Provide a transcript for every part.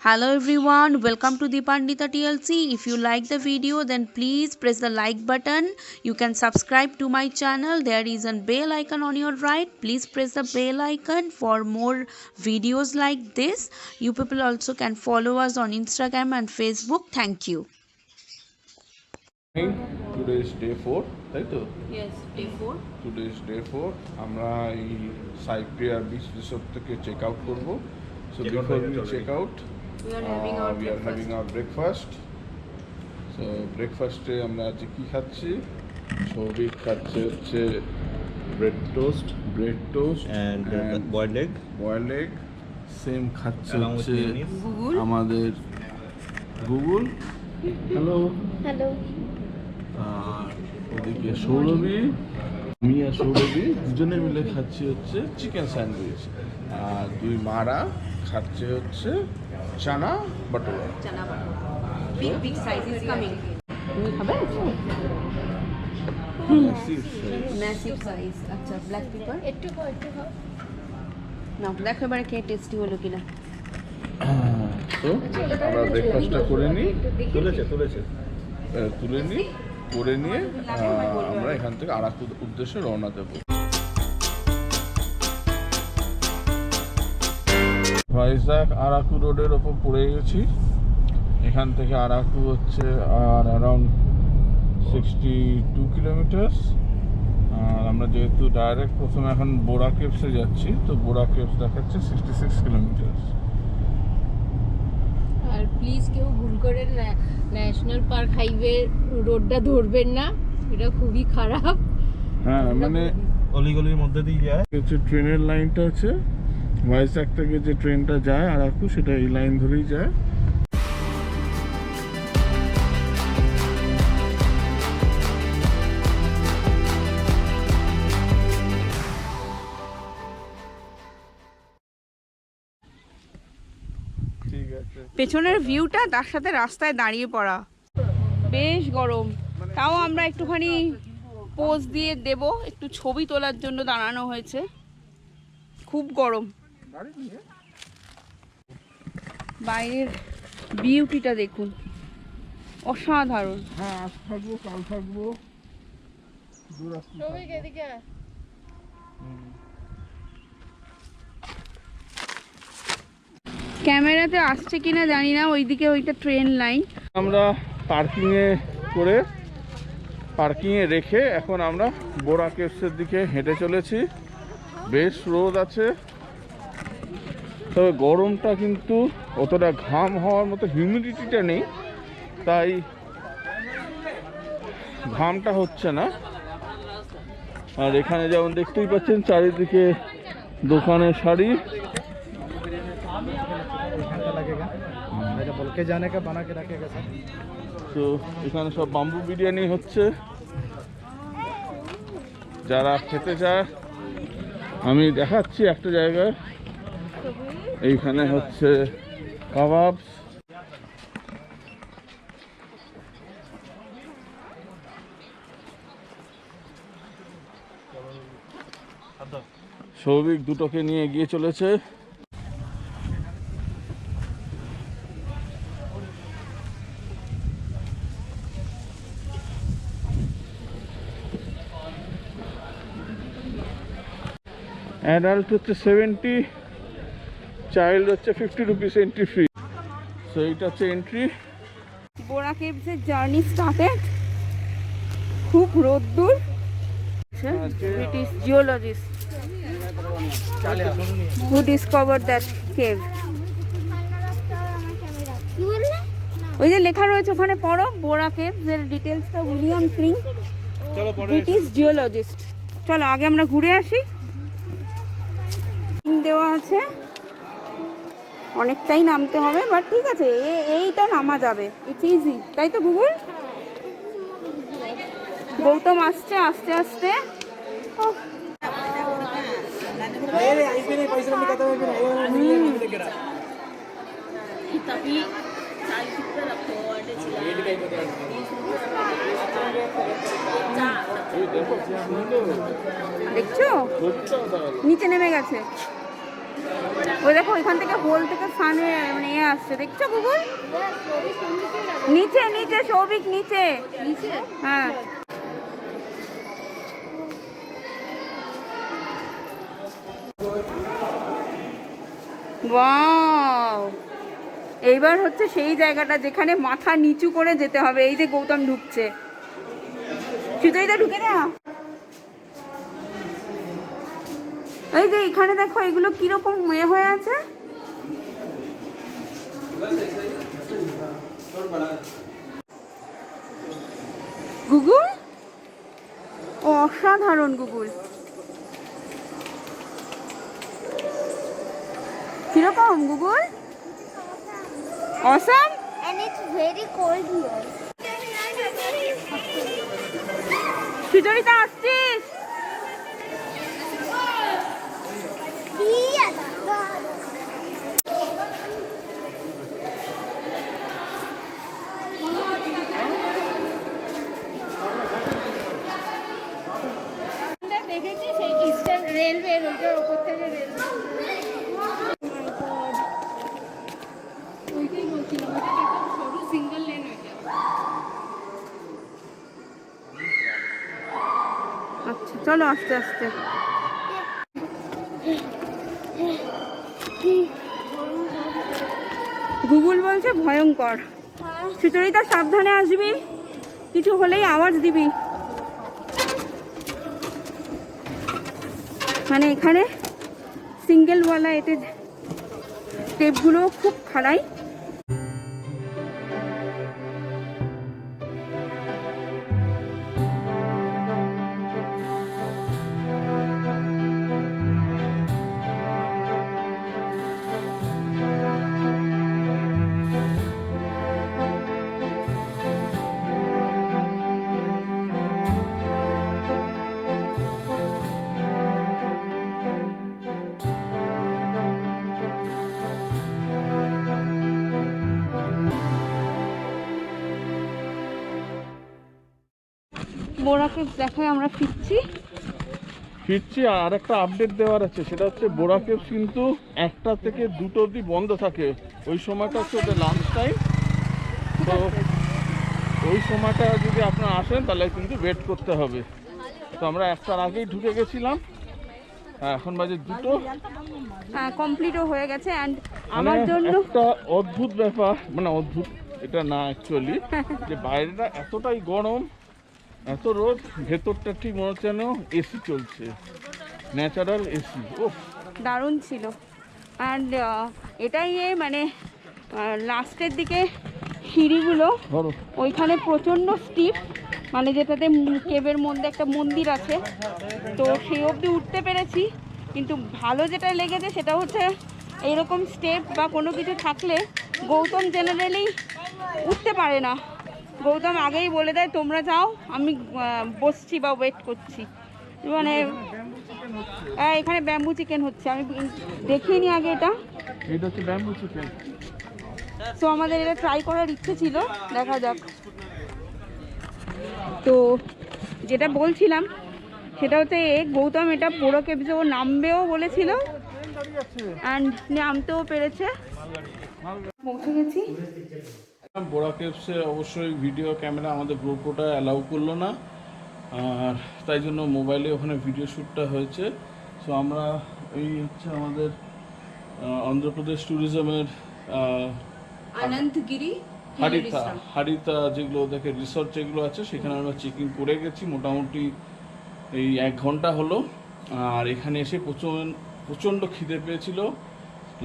Hello everyone, welcome to Dipanwita TLC. If you like the video, then please press the like button. You can subscribe to my channel. There is a bell icon on your right. Please press the bell icon for more videos like this. You people also can follow us on Instagram and Facebook. Thank you. Today is day 4, right? Yes, day 4. Today is day 4. আমরা এই সাইপ্রিয়া beach resort থেকে check out করব। So before we check out, we are having our breakfast. So breakfast এ আমরা আজকে কি খাচ্ছি? সৌভিক খাচ্ছে হচ্ছে bread toast and boiled egg. Same খাচ্ছে হচ্ছে আমাদের গুগল। হ্যালো। আর ওদিকে সৌরভী, আমি আর সৌরভী দুজনে মিলে খাচ্ছি হচ্ছে চিকেন স্যান্ডউইচ, আর দুই মারা খাচ্ছে হচ্ছে চানা bhatura. Big size is coming. তুমি খাবে? Massive size. আচ্ছা, ব্ল্যাক পেপার একটু খাও। না, ব্ল্যাক পেপারে খেয়ে টেস্টি হলো কিনা। তো আমরা ব্রেকফাস্টটা করে নিই, করে নিয়ে আমরা এখান থেকে আরাকুর উদ্দেশ্যে রওনা দেব। ভাইজাগ আরাকু রোডের ওপর পড়ে গেছি। এখান থেকে আরাকু হচ্ছে আর অ্যারাউন্ড 62 কিলোমিটার্স। আর আমরা যেহেতু ডাইরেক্ট প্রথমে এখন বোরা কেভসে যাচ্ছি, তো বোরা কেভস দেখাচ্ছে 66 কিলোমিটার্স। আর প্লিজ কেউ ভুল করে ন্যাশনাল পার্ক হাইওয়ে রোডটা ধরবেন না, এটা খুবই খারাপ। হ্যাঁ, মানে অলিগলির মধ্যে দিয়ে যায়। হচ্ছে ট্রেনের লাইনটা আছে, ভাইজাগ থেকে যে ট্রেনটা যায় আরাকু, সেটা এই লাইন ধরেই যায়। পেছনের ভিউটা, তার সাথে রাস্তায় দাঁড়িয়ে পড়া, বেশ গরম। তাও আমরা একটুখানি পোজ দিয়ে দেব, একটু ছবি তোলার জন্য দাঁড়ানো হয়েছে। খুব গরম। বাইরের বিউটিটা দেখুন, অসাধারণ। হ্যাঁ, আজ থাকবো, কাল থাকবো। ক্যামেরাতে আসছে কিনা জানি না, ওইদিকে ওইটা ট্রেন লাইন। আমরা পার্কিংয়ে রেখে এখন আমরা বোরা কেভসের দিকে হেঁটে চলেছি। বেশ রোদ আছে, তবে গরমটা কিন্তু অতটা ঘাম হওয়ার মতো হিউমিডিটিটা নেই, তাই ঘামটা হচ্ছে না। আর এখানে যেমন দেখতেই পাচ্ছেন চারিদিকে দোকানের শাড়ি। তো এখানে সব বাম্বু বিরিয়ানি হচ্ছে, যারা খেতে চায় আমি দেখাচ্ছি একটা জায়গায়। এইখানে হচ্ছে কাবাব। সৌভিক দুটোকে নিয়ে এগিয়ে চলেছে। অ্যাডাল্ট হচ্ছে 70, চাইল্ড হচ্ছে 50 রুপিস এন্ট্রি ফ্রি। সো এইটা হচ্ছে এন্ট্রি। বোরা কেভসের জার্নি স্টার্টেড। খুব রোদ্দুর। British geologist who discovered that cave. ওই যে লেখা রয়েছে ওখানে পড়ো, বোরা কেভস এর ডিটেইলসটা। উইলিয়াম ক্রিং, ব্রিটিশ জিওলজিস্ট। চলো আগে আমরা ঘুরে আসি। দেওয়া আছে, অনেকটাই নামতে হবে, বাট ঠিক আছে, এইটা নামা যাবে, ইটস ইজি। তাই তো গুগল? গৌতম আসছে আস্তে আস্তে। দেখছো নিচে নেমে গেছে, ওই দেখো ওইখান থেকে হোল থেকে সামনে মানে এ আসছে, দেখছো গুগল? নিচে নিচে সৌভিক নিচে, হ্যাঁ ওয়াও, এইবার হচ্ছে সেই জায়গাটা যেখানে মাথা নিচু করে যেতে হবে। এই যে গৌতম ঢুকছে, সুজয়দা ঢুকে না, এই যে এখানে দেখো এগুলো কিরকম মেয়ে হয়ে আছে। গুগল অসাধারণ, গুগল কিরকম Google? Awesome, And it's very cold here. Sucharita আসছিস? Yes. দেখেছি সেই ইস্টার্ন রেলওয়ে, ওইটার ওপর থেকে রেলওয়ে, ওইটাই বলছিলাম, ওইটা একদম সরু সিঙ্গেল লেন ওইটা। আচ্ছা চলো আস্তে আস্তে। গুগল বলছে ভয়ঙ্কর। সুচরিতা সাবধানে আসবি, কিছু হলেই আওয়াজ দিবি। মানে এখানে সিঙ্গেলওয়ালা এতে স্টেপগুলো খুব খাড়াই। বোরা কেভস দেখায় আমরা ফিরছি। আর একটা আপডেট দেওয়ার আছে, সেটা হচ্ছে বোরা কেভস কিন্তু 1টা থেকে 2টো অবধি বন্ধ থাকে। ওই সময়টা হচ্ছে ওদের লাঞ্চ টাইম, তো ওই সময়টা যদি আপনারা আসেন তাহলে কিন্তু ওয়েট করতে হবে। তো আমরা 1টার আগেই ঢুকে গেছিলাম, এখন বাজে 2টো, কমপ্লিটও হয়ে গেছে। অ্যান্ড আমার জন্য একটা অদ্ভুত ব্যাপার, মানে অদ্ভুত এটা না অ্যাকচুয়ালি, যে বাইরেটা এতটাই গরম, এত রোদ, ভেতরটা ঠিক মনে হচ্ছে যেন এসি চলছে, ন্যাচারাল এসি। ও দারুণ ছিল। অ্যান্ড এটাই মানে লাস্টের দিকে সিঁড়িগুলো ওইখানে প্রচণ্ড স্টিপ, মানে যেটাতে কেবের মধ্যে একটা মন্দির আছে, তো সেই অবধি উঠতে পেরেছি। কিন্তু ভালো যেটা লেগেছে সেটা হচ্ছে এইরকম স্টেপ বা কোনো কিছু থাকলে গৌতম জেনারেলি উঠতে পারে না। গৌতম আগেই বলে দেয় তোমরা যাও, আমি বসছি বা ওয়েট করছি। মানে এখানে ব্যাম্বু চিকেন হচ্ছে, আমি দেখিনি আগে এটা হচ্ছে ব্যাম্বু চিকেন। তো আমাদের এটা ট্রাই করার ইচ্ছে ছিল, দেখা যাক। তো যেটা বলছিলাম সেটা হচ্ছে গৌতম এটা বোরা কেভসে ও নামবেও বলেছিল, অ্যান্ড নামতেও পেরেছে। পৌঁছে গেছি বোরা কেভসে। অবশ্যই ভিডিও ক্যামেরা আমাদের গ্রুপটা অ্যালাউ করলো না, আর তাই জন্য মোবাইলে ওখানে ভিডিও শ্যুটটা হয়েছে। সো আমরা এই হচ্ছে আমাদের অন্ধ্রপ্রদেশ ট্যুরিজমের আনন্তগিরি, হারিতা যেগুলো দেখে রিসর্ট যেগুলো আছে, সেখানে আমরা চেকিং করে গেছি মোটামুটি এই 1 ঘন্টা হলো। আর এখানে এসে প্রচণ্ড খিদে পেয়েছিল,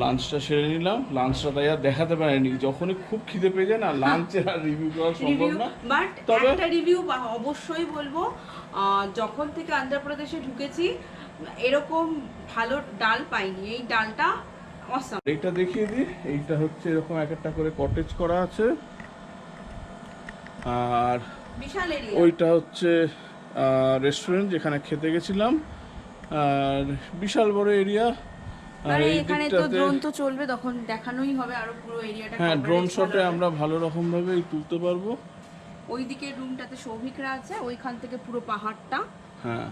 লাঞ্চটা সেরে নিলাম। লাঞ্চটা তাই আর দেখাতে পারিনি, যখনই খুব খিদে পেয়ে যায় না লাঞ্চের আর রিভিউ করা সম্ভব না। বাট তবে একটা রিভিউ অবশ্যই বলবো, যখন থেকে অন্ধ্রপ্রদেশে ঢুকেছি এরকম ভালো ডাল পাইনি। এই ডালটা অসাম। এইটা দেখিয়ে দিই, এইটা হচ্ছে এরকম একটা করে কটেজ করা আছে, আর বিশাল এরিয়া। ওইটা হচ্ছে রেস্টুরেন্ট যেখানে খেতে গেছিলাম, আর বিশাল বড় এরিয়া। মানে এই এখানে তো দিকটাতে ড্রোন তো চলবে, তখন দেখানোই হবে আরো পুরো এরিয়াটা। হ্যাঁ, ড্রোন শটে আমরা ভালো রকম ভাবে তুলতে পারবো। ওইদিকে রুমটাতে সৌভিকরা আছে, ওইখান থেকে পুরো পাহাড়টা। হ্যাঁ,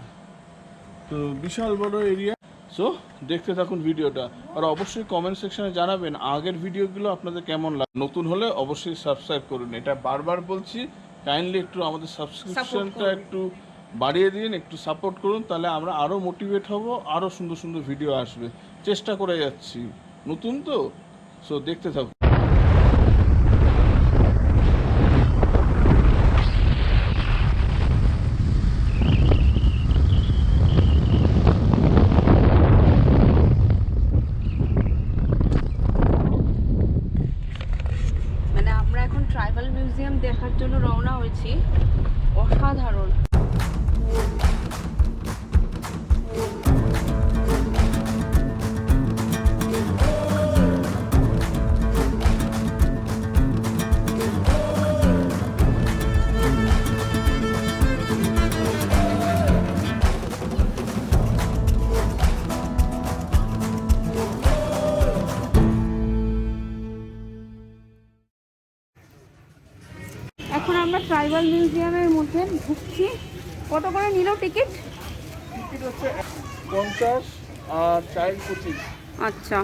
তো বিশাল বড় এরিয়া। সো দেখতে থাকুন ভিডিওটা, আর অবশ্যই কমেন্ট সেকশনে জানাবেন আগের ভিডিওগুলো আপনাদের কেমন লাগে। নতুন হলে অবশ্যই সাবস্ক্রাইব করুন, এটা বারবার বলছি। কাইন্ডলি একটু আমাদের সাবস্ক্রিপশনটা একটু বাড়িয়ে দিন, একটু সাপোর্ট করুন, তাহলে আমরা আরও মোটিভেট হব, আরও সুন্দর সুন্দর ভিডিও আসবে। চেষ্টা করে যাচ্ছি, নতুন তো। সো দেখতে থাকুন। মানে আমরা এখন ট্রাইবাল মিউজিয়াম দেখার জন্য রওনা হয়েছি। অসাধারণ। এখন আমরা ট্রাইবাল মিউজিয়ামের মধ্যে ঢুকছি। কত করে নিল টিকিট? টিকিট হচ্ছে 50 আর চাইল্ড 25। আচ্ছা,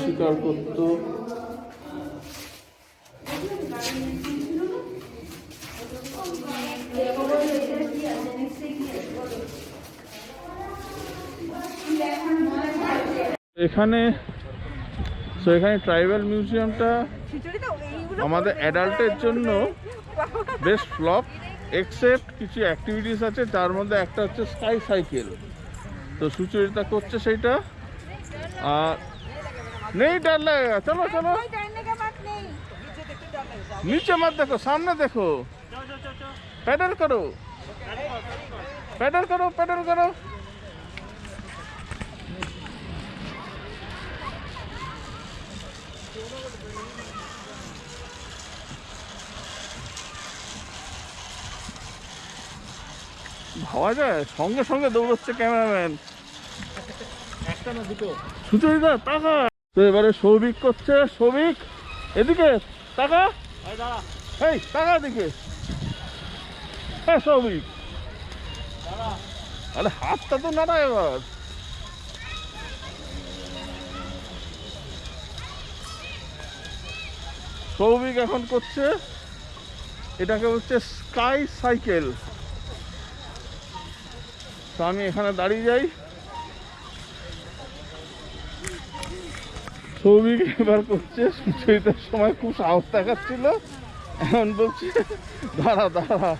স্বীকার করতো। এখানে ট্রাইবাল মিউজিয়ামটা আমাদের অ্যাডাল্টের জন্য বেস্ট ফ্লপ, এক্সেপ্ট কিছু অ্যাক্টিভিটিস আছে, যার মধ্যে একটা হচ্ছে স্কাই সাইকেল। তো সুচরিতা করছে সেইটা। আর নেই ডাল লাগেগা, চলো চলো, নিচে মত দেখো, সামনে দেখো, প্যাডেল করো, প্যাডেল করো, প্যাডেল করো। ভাবা যায়, সঙ্গে সঙ্গে দৌড়চ্ছে ক্যামেরাম্যান। একটা না দুটো। সুচরিতা টাকা। তো এবারে সৌভিক করছে। সৌভিক এদিকে টাকা, এই টাকা দিকে। হ্যাঁ সৌভিক, আরে হাতটা তো নাড়া এবার। সৌভিক এখন করছে, এটাকে বলছে স্কাই সাইকেল। তো আমি এখানে দাঁড়িয়ে যাই। সৌভিক এবার করছে। সুচরিতার সময় খুব সাহস দেখাচ্ছিল, এখন বলছে দাঁড়া দাঁড়া।